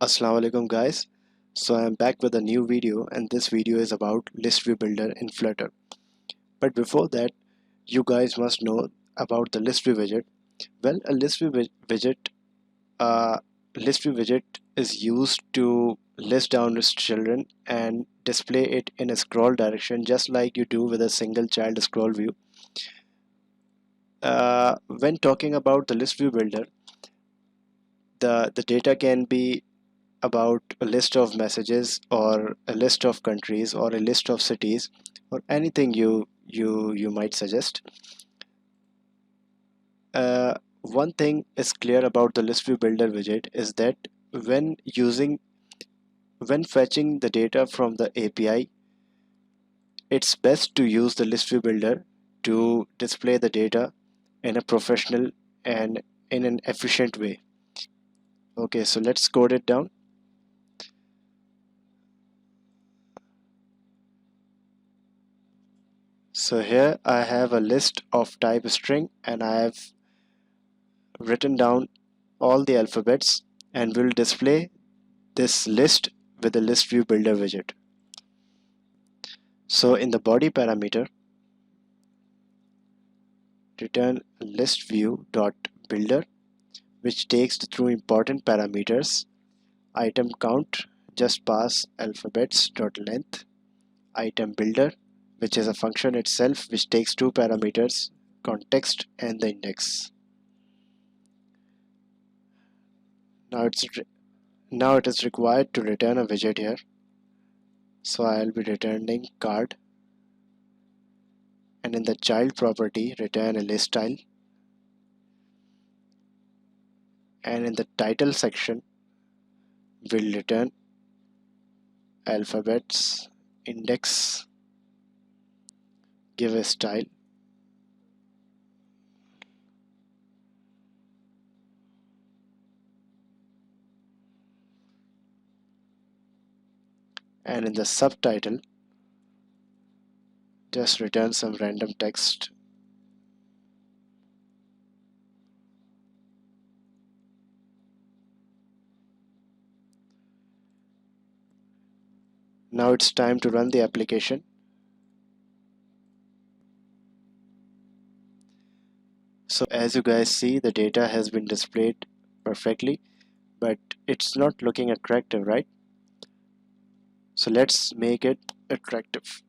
Assalamu alaikum guys. So I am back with a new video, and this video is about list view builder in Flutter. But before that, you guys must know about the list view widget. Well, a list view widget is used to list down its children and display it in a scroll direction, just like you do with a single child scroll view. When talking about the list view builder, the data can be about a list of messages or a list of countries or a list of cities or anything you might suggest. One thing is clear about the list view builder widget is that when using when fetching the data from the API, it's best to use the list view builder to display the data in a professional and in an efficient way. Okay, so let's code it down. So here I have a list of type string, and I have written down all the alphabets and will display this list with the list view builder widget. So in the body parameter, return list view dot builder, which takes the two important parameters: item count, just pass alphabets dot length; item builder, which is a function itself which takes two parameters, context and the index. Now it is required to return a widget here. So I'll be returning card, and in the child property return a list style, and in the title section we'll return alphabets index, give a style, and in the subtitle just return some random text. Now it's time to run the application. So as you guys see, the data has been displayed perfectly, but it's not looking attractive, right? So let's make it attractive.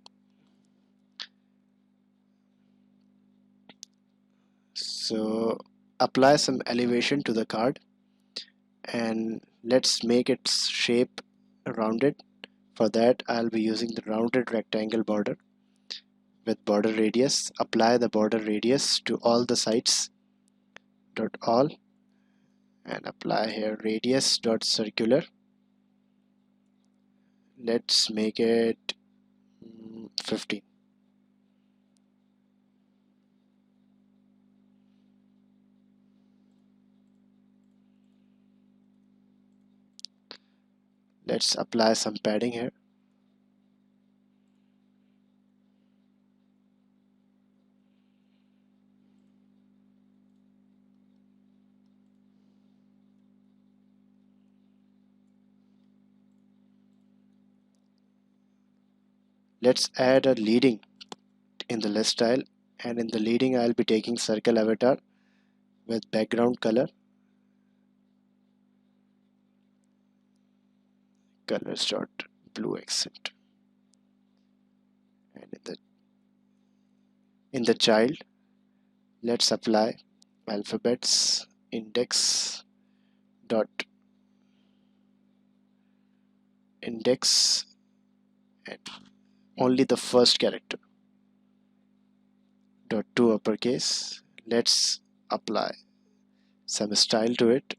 So apply some elevation to the card, and let's make its shape rounded. For that I'll be using the rounded rectangle border with border radius. Apply the border radius to all the sides dot all, and apply here radius dot circular. Let's make it 15. Let's apply some padding here. Let's add a leading in the list style, and in the leading I'll be taking circle avatar with background colors dot blue accent, and in the child let's apply alphabets index dot index and only the first character dot to uppercase. Let's apply some style to it.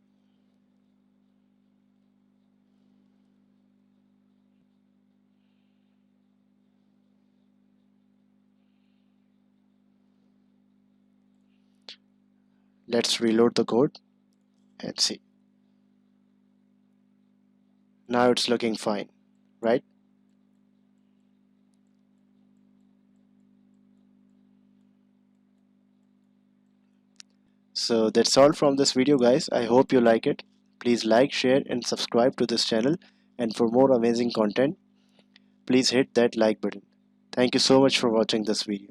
Let's reload the code and see. Now it's looking fine, right? So that's all from this video, guys. I hope you like it. Please like, share and subscribe to this channel, and for more amazing content please hit that like button. Thank you so much for watching this video.